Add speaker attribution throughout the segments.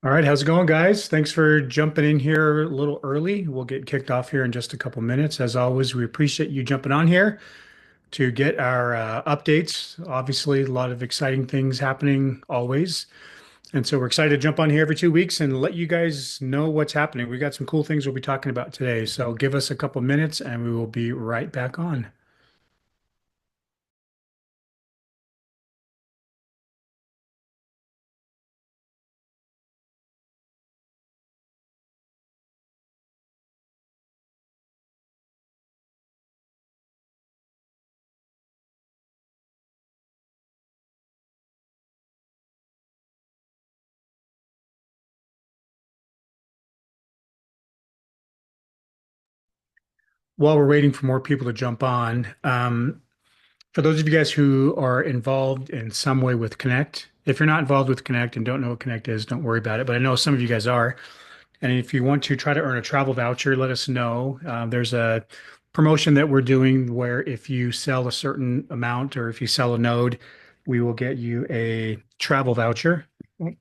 Speaker 1: All right, how's it going, guys? Thanks for jumping in here a little early. We'll get kicked off here in just a couple minutes. As always, we appreciate you jumping on here to get our updates. Obviously, a lot of exciting things happening always. And so we're excited to jump on here every 2 weeks and let you guys know what's happening. We got some cool things we'll be talking about today. So give us a couple minutes and we will be right back on. While we're waiting for more people to jump on, for those of you guys who are involved in some way with Connect, if you're not involved with Connect and don't know what Connect is, don't worry about it. But I know some of you guys are. And if you want to try to earn a travel voucher, let us know. There's a promotion that we're doing where if you sell a certain amount or if you sell a node, we will get you a travel voucher. Oh,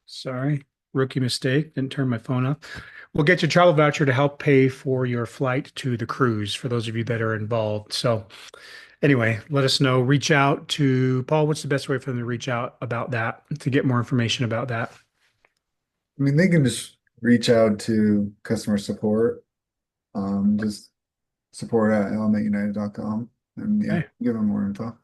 Speaker 1: sorry, rookie mistake. Didn't turn my phone off. We'll get you a travel voucher to help pay for your flight to the cruise for those of you that are involved. So anyway, let us know. Reach out to Paul. What's the best way for them to reach out about that to get more information about that?
Speaker 2: I mean, they can just reach out to customer support, just support at ElementUnited.com and yeah,
Speaker 1: Okay.
Speaker 2: give them more info.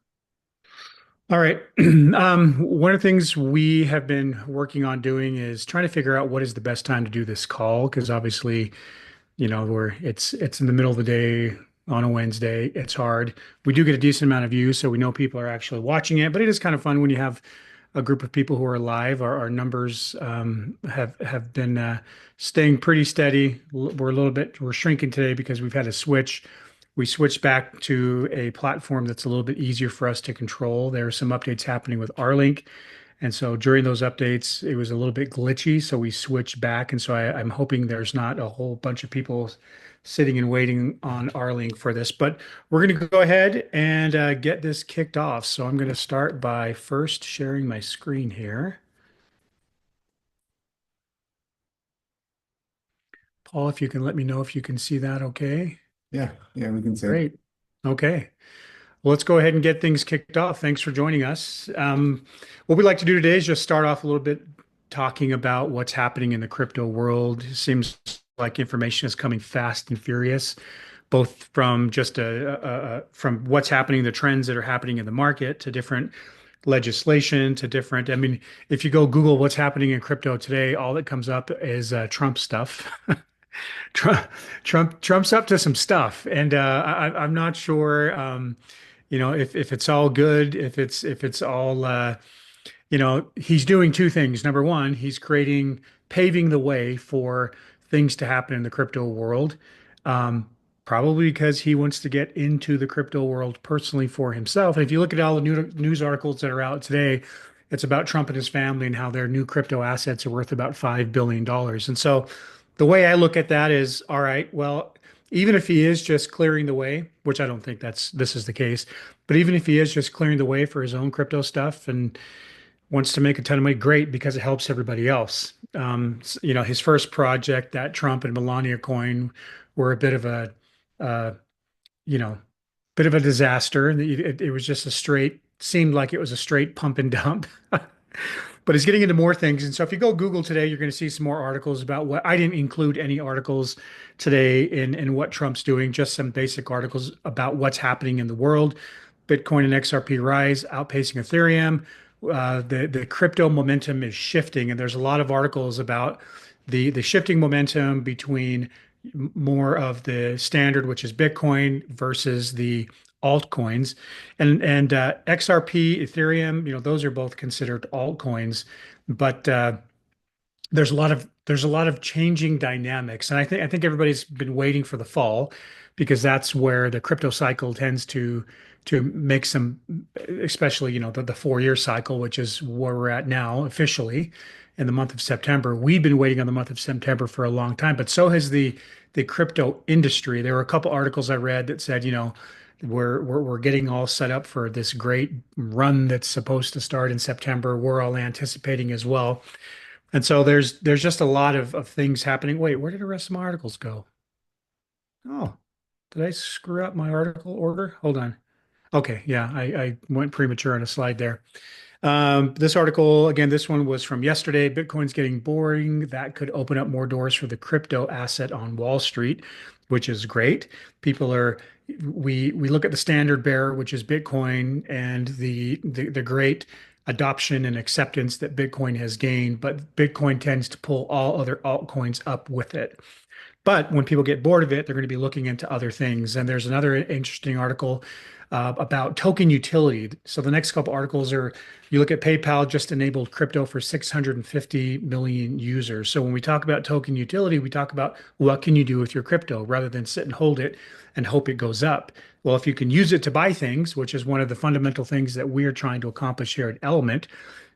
Speaker 1: All right. One of the things we have been working on doing is trying to figure out what is the best time to do this call, because obviously, it's in the middle of the day on a Wednesday. It's hard. We do get a decent amount of views, so we know people are actually watching it, but it is kind of fun when you have a group of people who are live. Our numbers have been staying pretty steady. We're shrinking today because we've had a switch. We switched back to a platform that's a little bit easier for us to control. There are some updates happening with our link, and so during those updates, it was a little bit glitchy. So we switched back. And so I'm hoping there's not a whole bunch of people sitting and waiting on our link for this. But we're going to go ahead and get this kicked off. So I'm going to start by first sharing my screen here. Paul, if you can let me know if you can see that, okay?
Speaker 2: Yeah, we can say.
Speaker 1: Great. Okay. Well, let's go ahead and get things kicked off. Thanks for joining us. What we'd like to do today is just start off a little bit talking about what's happening in the crypto world. It seems like information is coming fast and furious, both from just from what's happening, the trends that are happening in the market, to different legislation, to different. I mean, if you go Google what's happening in crypto today, all that comes up is Trump stuff. Trump, Trump's up to some stuff, and I'm not sure. If it's all good, if it's all he's doing two things. Number one, he's paving the way for things to happen in the crypto world. Um, Probably because he wants to get into the crypto world personally for himself. And if you look at all the news articles that are out today, it's about Trump and his family and how their new crypto assets are worth about $5 billion. And so the way I look at that is, all right, well, even if he is just clearing the way, which I don't think this is the case, but even if he is just clearing the way for his own crypto stuff and wants to make a ton of money, great, because it helps everybody else. His first project, that Trump and Melania coin, were a bit of uh, you know, bit of a disaster. It was just seemed like it was a straight pump and dump. But he's getting into more things. And so if you go Google today, you're going to see some more articles about what I didn't include any articles today in what Trump's doing, just some basic articles about what's happening in the world. Bitcoin and XRP rise, outpacing Ethereum. The crypto momentum is shifting, and there's a lot of articles about the shifting momentum between more of the standard, which is Bitcoin, versus the altcoins, and XRP, Ethereum. Those are both considered altcoins, but there's a lot of changing dynamics, and I think everybody's been waiting for the fall because that's where the crypto cycle tends to make some, especially the 4 year cycle, which is where we're at now officially in the month of September. We've been waiting on the month of September for a long time, but so has the crypto industry. There were a couple articles I read that said, we're getting all set up for this great run that's supposed to start in September. We're all anticipating as well. And so there's just a lot of things happening. Wait, where did the rest of my articles go? Oh, did I screw up my article order? Hold on. Okay, yeah, I went premature on a slide there. This article, again, this one was from yesterday. Bitcoin's getting boring. That could open up more doors for the crypto asset on Wall Street, which is great. People are, we look at the standard bearer, which is Bitcoin, and the great adoption and acceptance that Bitcoin has gained, but Bitcoin tends to pull all other altcoins up with it. But when people get bored of it, they're going to be looking into other things. And there's another interesting article about token utility. So the next couple articles are you look at PayPal just enabled crypto for 650 million users. So when we talk about token utility, we talk about what can you do with your crypto rather than sit and hold it and hope it goes up. Well, if you can use it to buy things, which is one of the fundamental things that we're trying to accomplish here at Element,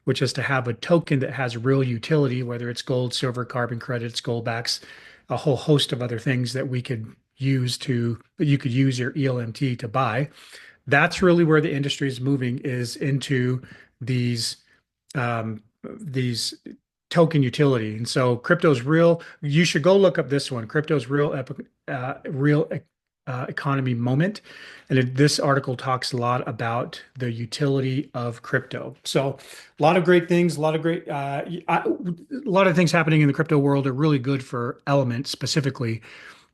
Speaker 1: which is to have a token that has real utility, whether it's gold, silver, carbon credits, gold backs, a whole host of other things that we could use to that you could use your ELMT to buy. That's really where the industry is moving is into these token utility. And so crypto's real. You should go look up this one. Crypto's real economy moment. And this article talks a lot about the utility of crypto. So a lot of great things, a lot of things happening in the crypto world are really good for Element specifically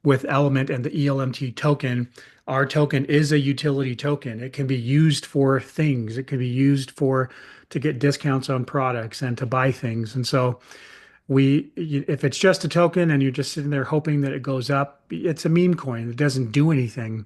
Speaker 1: with Element and the ELMT token. Our token is a utility token. It can be used for things. It can be used for to get discounts on products and to buy things. And so if it's just a token and you're just sitting there hoping that it goes up, it's a meme coin. It doesn't do anything.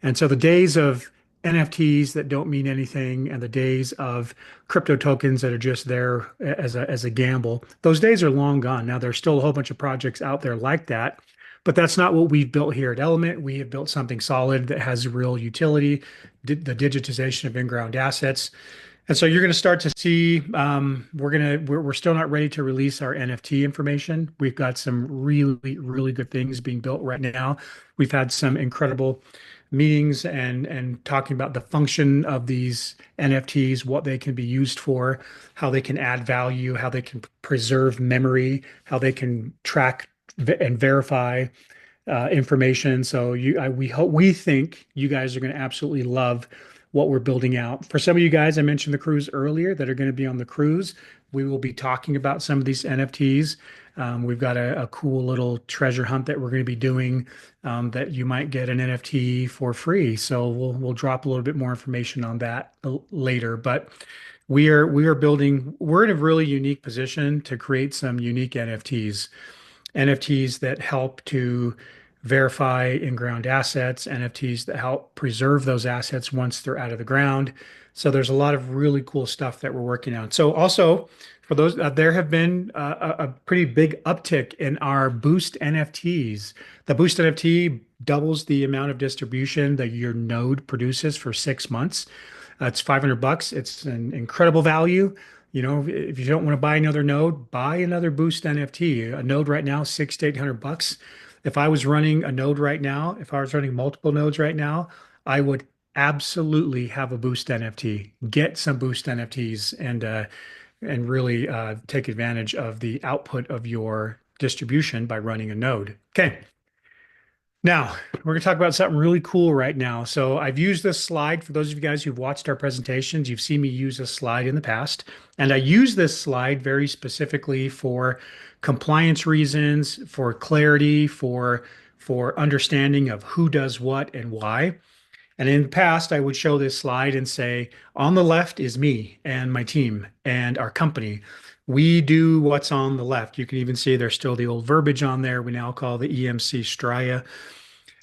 Speaker 1: And so the days of NFTs that don't mean anything and the days of crypto tokens that are just there as a gamble, those days are long gone. Now there's still a whole bunch of projects out there like that, but that's not what we've built here at Element. We have built something solid that has real utility, the digitization of in-ground assets. And so you're going to start to see we're still not ready to release our NFT information. We've got some really good things being built right now. We've had some incredible meetings and talking about the function of these NFTs, what they can be used for, how they can add value, how they can preserve memory, how they can track and verify information. So we think you guys are going to absolutely love what we're building out. For some of you guys, I mentioned the cruise earlier that are going to be on the cruise. We will be talking about some of these NFTs. We've got a cool little treasure hunt that we're going to be doing that you might get an NFT for free. So we'll drop a little bit more information on that later. But we are building. We're in a really unique position to create some unique NFTs that help to verify in-ground assets, NFTs that help preserve those assets once they're out of the ground. So there's a lot of really cool stuff that we're working on. So also for those, there have been a pretty big uptick in our Boost NFTs. The Boost NFT doubles the amount of distribution that your node produces for 6 months. It's $500. It's an incredible value. You know, if you don't want to buy another node, buy another Boost NFT. A node right now, 600 to 800 bucks. If I was running a node right now, if I was running multiple nodes right now, I would absolutely have a Boost NFT. Get some Boost NFTs and really take advantage of the output of your distribution by running a node. Okay. Now, we're going to talk about something really cool right now. So, I've used this slide for those of you guys who've watched our presentations. You've seen me use this slide in the past. And I use this slide very specifically for compliance reasons, for clarity, for understanding of who does what and why. And in the past, I would show this slide and say, on the left is me and my team and our company. We do what's on the left. You can even see there's still the old verbiage on there. We now call the EMC Straya.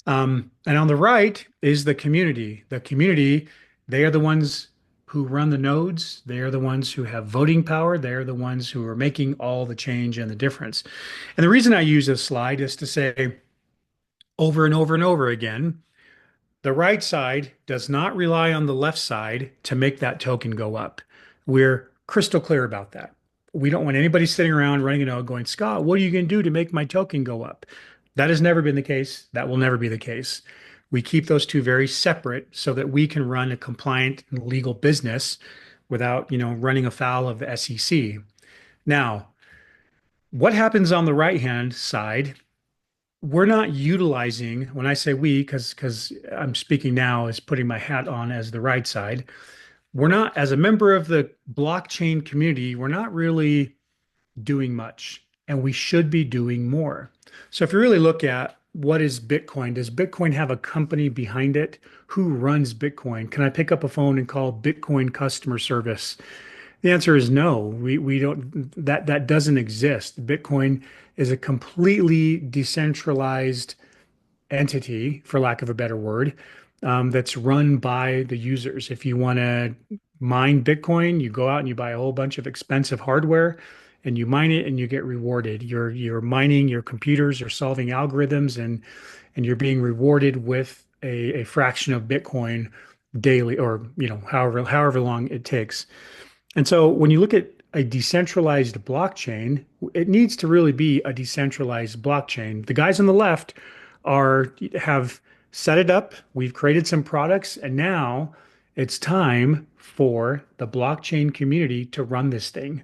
Speaker 1: And on the right is the community. The community, they are the ones who run the nodes. They are the ones who have voting power. They are the ones who are making all the change and the difference. And the reason I use this slide is to say over and over and over again, the right side does not rely on the left side to make that token go up. We're crystal clear about that. We don't want anybody sitting around running a node going, Scott, what are you going to do to make my token go up? That has never been the case. That will never be the case. We keep those two very separate so that we can run a compliant and legal business without, running afoul of the SEC. Now, What happens on the right hand side? We're not utilizing, when I say we, because I'm speaking now as putting my hat on as the right side, we're not, as a member of the blockchain community, we're not really doing much, and we should be doing more. So if you really look at what is Bitcoin, does Bitcoin have a company behind it? Who runs Bitcoin? Can I pick up a phone and call Bitcoin customer service? The answer is no. We don't, that doesn't exist. Bitcoin is a completely decentralized entity, for lack of a better word, that's run by the users. If you want to mine Bitcoin, you go out and you buy a whole bunch of expensive hardware and you mine it and you get rewarded. You're mining, your computers are solving algorithms, and you're being rewarded with a fraction of Bitcoin daily, or however long it takes. And so when you look at a decentralized blockchain, it needs to really be a decentralized blockchain. The guys on the left have set it up. We've created some products, and now it's time for the blockchain community to run this thing,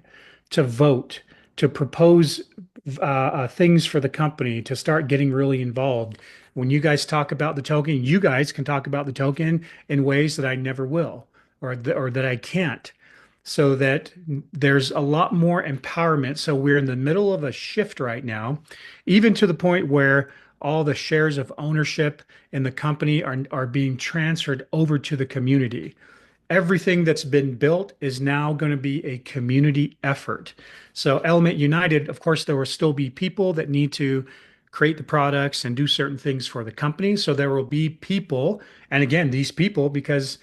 Speaker 1: to vote, to propose things for the company, to start getting really involved. When you guys talk about the token, you guys can talk about the token in ways that I never will, or that I can't, so that there's a lot more empowerment. So we're in the middle of a shift right now, even to the point where all the shares of ownership in the company are being transferred over to the community. Everything that's been built is now going to be a community effort. So Element United, of course, there will still be people that need to create the products and do certain things for the company. So there will be people, and again, these people, because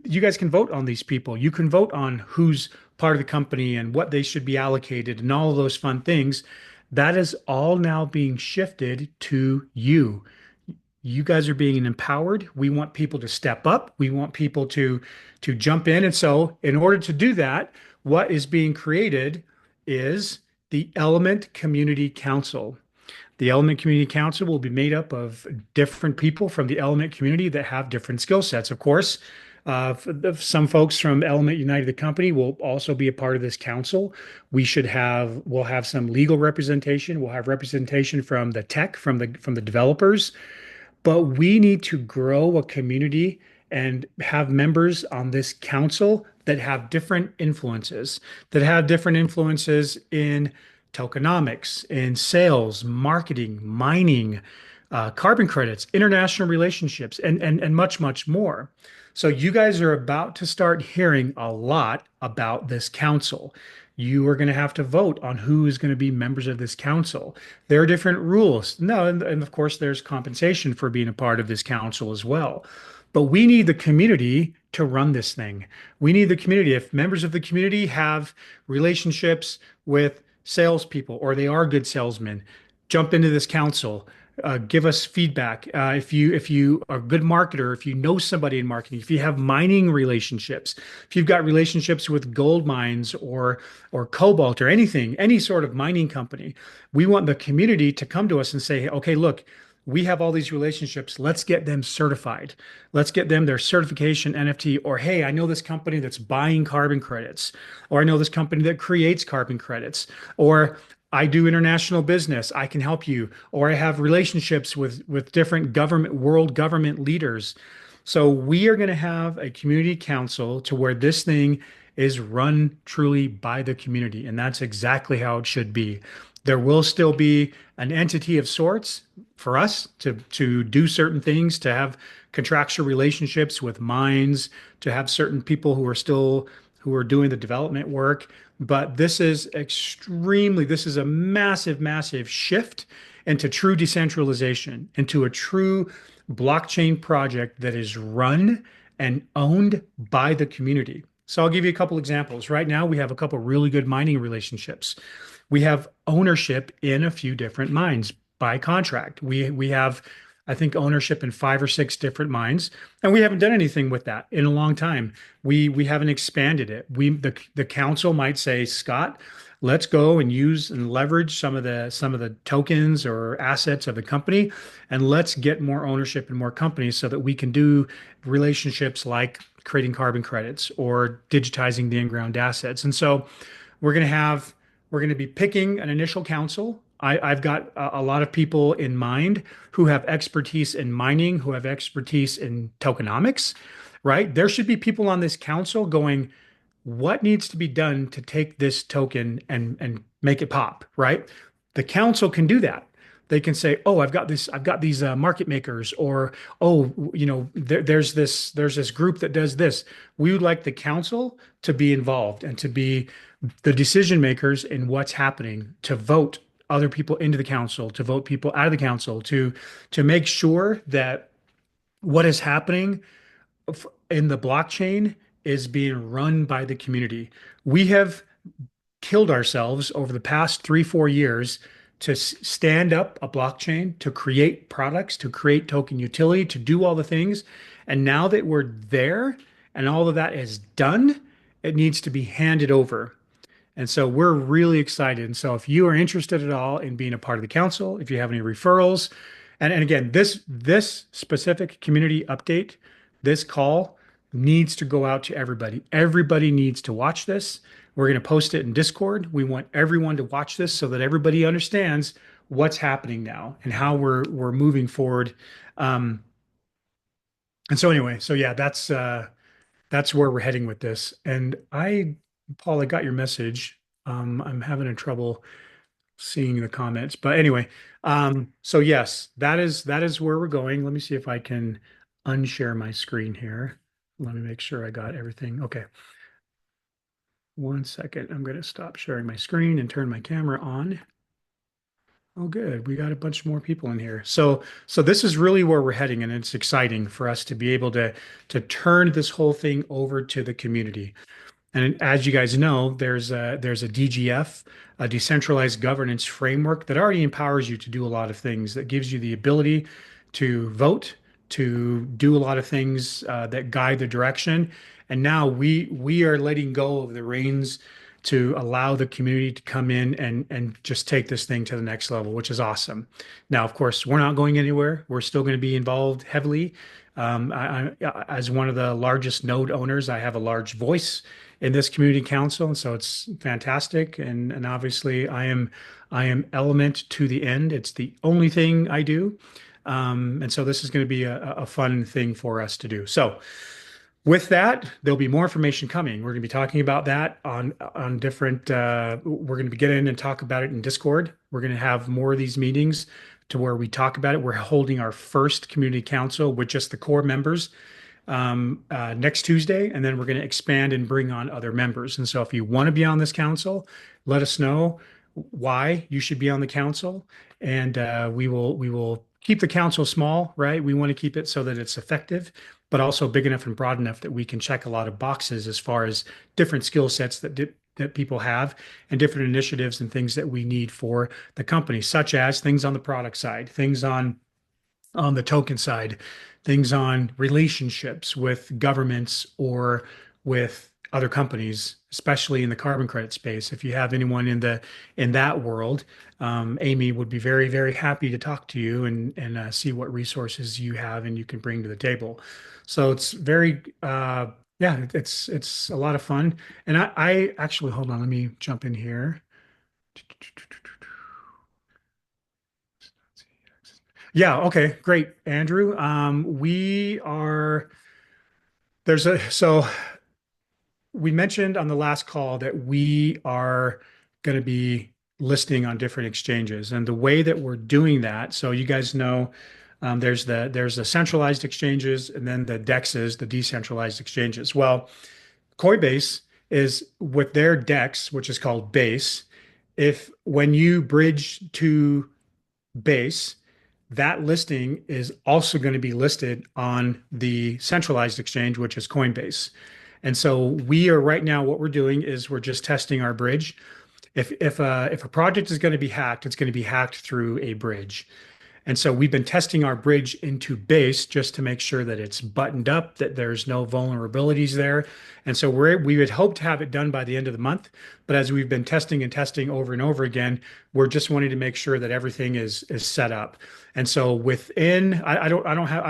Speaker 1: you guys can vote on these people. You can vote on who's part of the company and what they should be allocated and all of those fun things. That is all now being shifted to you. You guys are being empowered. We want people to step up. We want people to jump in. And so, in order to do that, what is being created is the Element Community Council. The Element Community Council will be made up of different people from the Element community that have different skill sets. Of course, some folks from Element United, the company, will also be a part of this council. We'll have some legal representation. We'll have representation from the tech, from the developers, but we need to grow a community and have members on this council that have different influences in tokenomics, in sales, marketing, mining, carbon credits, international relationships, and much, much more. So you guys are about to start hearing a lot about this council. You are going to have to vote on who is going to be members of this council. There are different rules. No, and of course, there's compensation for being a part of this council as well. But we need the community to run this thing. We need the community. If members of the community have relationships with salespeople, or they are good salesmen, jump into this council. Give us feedback. If you are a good marketer, if you know somebody in marketing, if you have mining relationships, if you've got relationships with gold mines or cobalt or anything, any sort of mining company, we want the community to come to us and say, okay, look, we have all these relationships. Let's get them certified. Let's get them their certification NFT. Or, hey, I know this company that's buying carbon credits. Or I know this company that creates carbon credits. Or I do international business. I can help you. Or I have relationships with different world government leaders. So we are going to have a community council to where this thing is run truly by the community. And that's exactly how it should be. There will still be an entity of sorts for us to do certain things, to have contractual relationships with mines, to have certain people who are doing the development work. But this is a massive, massive shift into true decentralization, into a true blockchain project that is run and owned by the community. So I'll give you a couple examples. Right now, we have a couple really good mining relationships. We have ownership in a few different mines by contract. We have, I think, ownership in 5 or 6 different mines, and we haven't done anything with that in a long time. We haven't expanded it. The council might say, Scott, let's go and use and leverage some of the tokens or assets of the company, and let's get more ownership in more companies so that we can do relationships like creating carbon credits or digitizing the in-ground assets. And so we're going to have We're going to be picking an initial council. I've got a lot of people in mind who have expertise in mining, who have expertise in tokenomics, right? There should be people on this council going, what needs to be done to take this token and make it pop, right? The council can do that. They can say, "Oh, I've got these market makers," or, "Oh, there's this group that does this." We would like the council to be involved and to be the decision makers in what's happening, to vote other people into the council, to vote people out of the council, to make sure that what is happening in the blockchain is being run by the community. We have killed ourselves over the past 3, 4 years to stand up a blockchain, to create products, to create token utility, to do all the things. And now that we're there and all of that is done, it needs to be handed over. And so we're really excited. And so if you are interested at all in being a part of the council, if you have any referrals, and again, this specific community update, this call needs to go out to everybody. Everybody needs to watch this. We're going to post it in Discord. We want everyone to watch this so that everybody understands what's happening now and how we're moving forward. Um, and so anyway, so yeah, that's where we're heading with this. And Paul, I got your message. I'm having a trouble seeing the comments, but anyway, so yes, that is where we're going. Let me see if I can unshare my screen here. Let me make sure I got everything. Okay, 1 second. I'm going to stop sharing my screen and turn my camera on. Oh, good. We got a bunch more people in here. So this is really where we're heading, and it's exciting for us to be able to turn this whole thing over to the community. And as you guys know, there's a DGF, a decentralized governance framework that already empowers you to do a lot of things, that gives you the ability to vote, to do a lot of things that guide the direction. And now we are letting go of the reins to allow the community to come in and just take this thing to the next level, which is awesome. Now, of course, we're not going anywhere. We're still going to be involved heavily. As one of the largest node owners, I have a large voice in this community council, and so it's fantastic. And obviously, I am Element to the end. It's the only thing I do, and so this is going to be a fun thing for us to do. So. With that, there'll be more information coming. We're going to be talking about that on different. We're going to be get in and talk about it in Discord. We're going to have more of these meetings to where we talk about it. We're holding our first community council with just the core members next Tuesday, and then we're going to expand and bring on other members. And so, if you want to be on this council, let us know why you should be on the council, and we will keep the council small, right? We want to keep it so that it's effective, but also big enough and broad enough that we can check a lot of boxes as far as different skill sets that people have and different initiatives and things that we need for the company, such as things on the product side, things on the token side, things on relationships with governments or with other companies, especially in the carbon credit space. If you have anyone in that world, Amy would be very, very happy to talk to you and see what resources you have and you can bring to the table. So it's very yeah, it's a lot of fun. And I actually hold on, let me jump in here. Yeah, okay, great, Andrew. We are there's a so we mentioned on the last call that we are going to be listing on different exchanges, and the way that we're doing that, so you guys know, there's the centralized exchanges and then the DEXs, the decentralized exchanges. Well, Coinbase is with their DEX, which is called Base. If when you bridge to Base, that listing is also going to be listed on the centralized exchange, which is Coinbase. And so we are right now, what we're doing is we're just testing our bridge. If a project is going to be hacked, it's going to be hacked through a bridge. And so we've been testing our bridge into Base just to make sure that it's buttoned up, that there's no vulnerabilities there. And so we would hope to have it done by the end of the month. But as we've been testing and testing over and over again, we're just wanting to make sure that everything is set up. And so within, I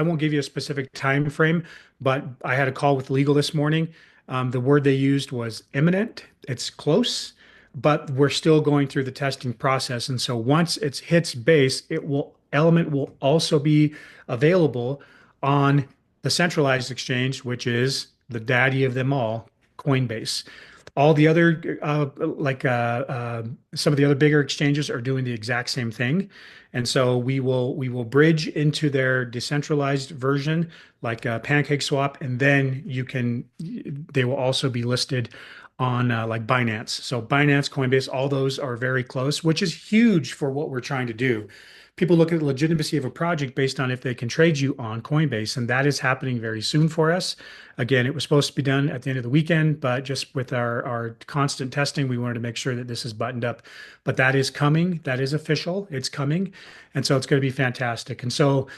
Speaker 1: won't give you a specific time frame, but I had a call with legal this morning. The word they used was imminent. It's close, but we're still going through the testing process. And so once it hits base, Element will also be available on the centralized exchange, which is the daddy of them all, Coinbase. All the other, some of the other bigger exchanges are doing the exact same thing. And so we will bridge into their decentralized version, like PancakeSwap, and then they will also be listed on like Binance. So Binance, Coinbase, all those are very close, which is huge for what we're trying to do. People look at the legitimacy of a project based on if they can trade you on Coinbase, and that is happening very soon for us. Again, it was supposed to be done at the end of the weekend, but just with our constant testing, we wanted to make sure that this is buttoned up. But that is coming. That is official. It's coming. And so it's going to be fantastic. And so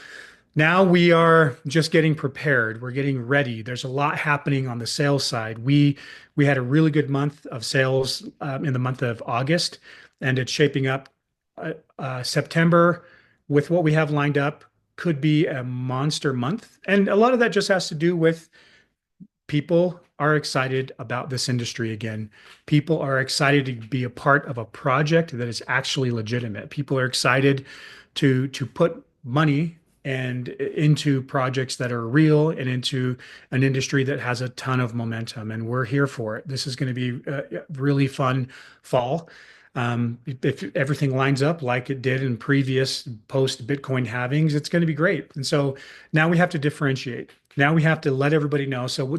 Speaker 1: now we are just getting prepared. We're getting ready. There's a lot happening on the sales side. We had a really good month of sales in the month of August, and it's shaping up. September, with what we have lined up, could be a monster month, and a lot of that just has to do with people are excited about this industry again. People are excited to be a part of a project that is actually legitimate. People are excited to put money and into projects that are real and into an industry that has a ton of momentum. And we're here for it. This is going to be a really fun fall. If everything lines up like it did in previous post Bitcoin halvings, it's going to be great. And so now we have to differentiate. Now we have to let everybody know. So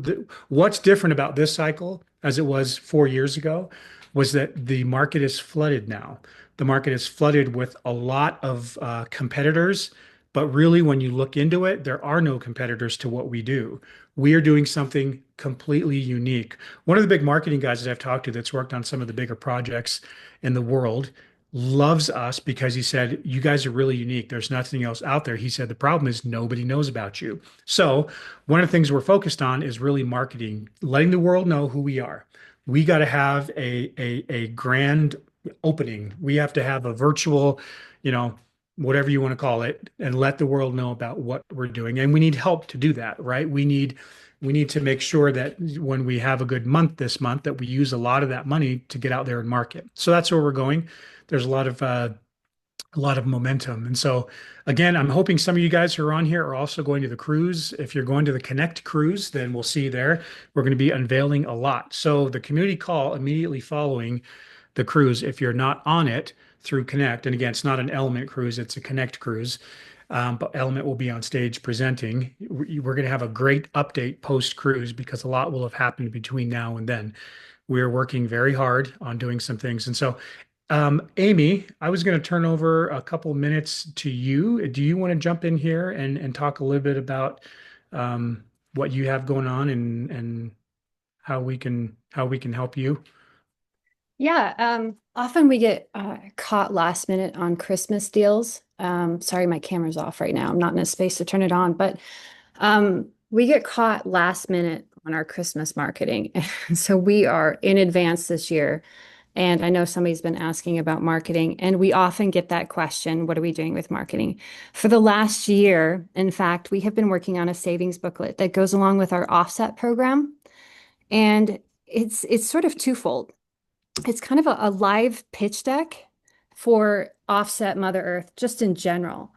Speaker 1: what's different about this cycle, as it was 4 years ago, was that the market is flooded now. The market is flooded with a lot of competitors, but really, when you look into it, there are no competitors to what we do. We are doing something completely unique. One of the big marketing guys that I've talked to that's worked on some of the bigger projects in the world loves us because he said, "You guys are really unique. There's nothing else out there." He said, "The problem is nobody knows about you." So, one of the things we're focused on is really marketing, letting the world know who we are. We got to have a grand opening. We have to have a virtual, you know, whatever you want to call it, and let the world know about what we're doing. And we need help to do that, right? We need to make sure that when we have a good month this month, that we use a lot of that money to get out there and market. So that's where we're going. There's a lot of momentum. And so again, I'm hoping some of you guys who are on here are also going to the cruise. If you're going to the Connect cruise, then we'll see you there. We're going to be unveiling a lot. So the community call immediately following the cruise, if you're not on it through Connect, and again, it's not an Element cruise, it's a Connect cruise. But Element will be on stage presenting. We're going to have a great update post cruise because a lot will have happened between now and then. We're working very hard on doing some things. And so, Amy, I was going to turn over a couple minutes to you. Do you want to jump in here and talk a little bit about what you have going on and how we can help you?
Speaker 3: Yeah, often we get caught last minute on Christmas deals. Sorry, my camera's off right now. I'm not in a space to turn it on, but we get caught last minute on our Christmas marketing. So we are in advance this year. And I know somebody's been asking about marketing, and we often get that question, what are we doing with marketing? For the last year, in fact, we have been working on a savings booklet that goes along with our offset program. And it's sort of twofold. It's kind of a live pitch deck for Offset Mother Earth, just in general.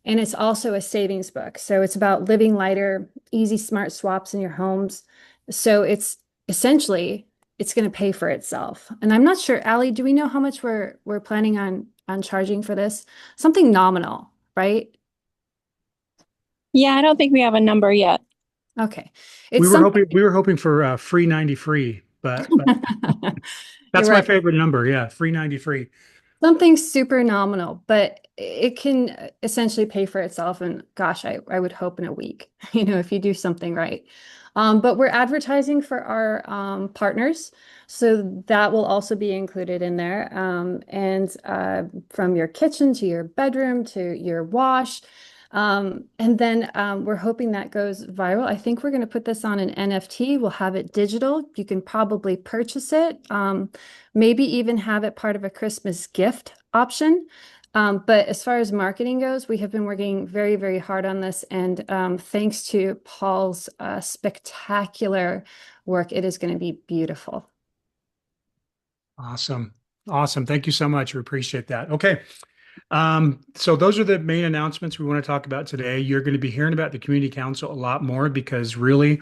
Speaker 3: And it's also a savings book. So it's about living lighter, easy, smart swaps in your homes. So it's essentially it's going to pay for itself. And I'm not sure, Allie, do we know how much we're planning on charging for this? Something nominal, right?
Speaker 4: Yeah, I don't think we have a number yet.
Speaker 3: Okay.
Speaker 1: We
Speaker 3: It's
Speaker 1: were
Speaker 3: something
Speaker 1: hoping we were hoping for free 90 free, but
Speaker 3: you're
Speaker 1: that's my
Speaker 3: right.
Speaker 1: favorite number. Yeah, free 90 free.
Speaker 3: Something super nominal, but it can essentially pay for itself. And gosh, I would hope in a week, if you do something right. But we're advertising for our partners. So that will also be included in there. And from your kitchen to your bedroom to your wash. And then we're hoping that goes viral. I think we're going to put this on an NFT. We'll have it digital. You can probably purchase it. Maybe even have it part of a Christmas gift option. But as far as marketing goes, we have been working very, very hard on this. And thanks to Paul's spectacular work, it is going to be beautiful.
Speaker 1: Awesome. Awesome. Thank you so much. We appreciate that. Okay. So those are the main announcements we want to talk about today. You're going to be hearing about the community council a lot more because really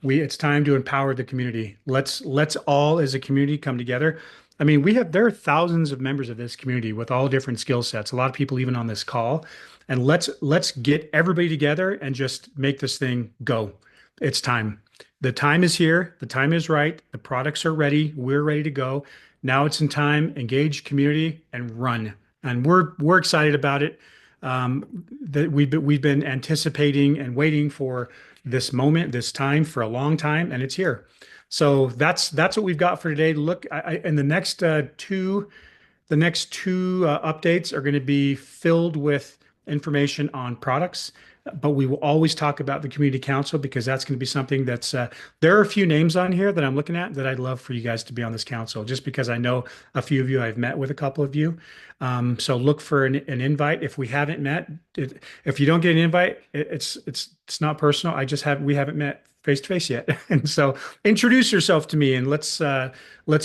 Speaker 1: it's time to empower the community. Let's all as a community come together. I mean, there are thousands of members of this community with all different skill sets, a lot of people even on this call. And let's get everybody together and just make this thing go. It's time. The time is here, the time is right, the products are ready, we're ready to go. Now it's in time, engage community and run. And we're excited about it. That we've been anticipating and waiting for this moment, this time for a long time, and it's here. So that's what we've got for today. Look, in the next two updates are going to be filled with information on products, but we will always talk about the community council because that's going to be something that's there are a few names on here that I'm looking at that I'd love for you guys to be on this council, just because I know a few of you, I've met with a couple of you. So look for an invite. If we haven't met, if you don't get an invite, it's not personal. We haven't met face to face yet. And so introduce yourself to me and let's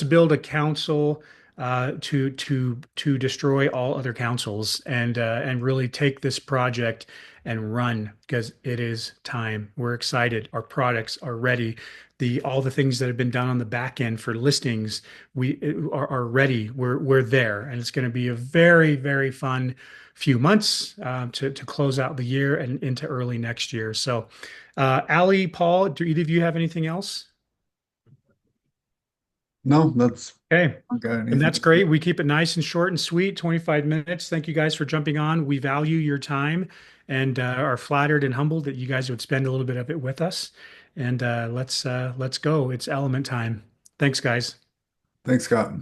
Speaker 1: build a council to destroy all other councils and really take this project and run because it is time. We're excited. Our products are ready. All the things that have been done on the back end for listings are ready. We're there, and it's going to be a very, very fun few months to close out the year and into early next year. So, Ali, Paul, do either of you have anything else?
Speaker 2: No, that's
Speaker 1: Okay.
Speaker 2: okay.
Speaker 1: And that's great. We keep it nice and short and sweet, 25 minutes. Thank you guys for jumping on. We value your time and are flattered and humbled that you guys would spend a little bit of it with us. And let's go. It's element time. Thanks, guys.
Speaker 2: Thanks, Scott.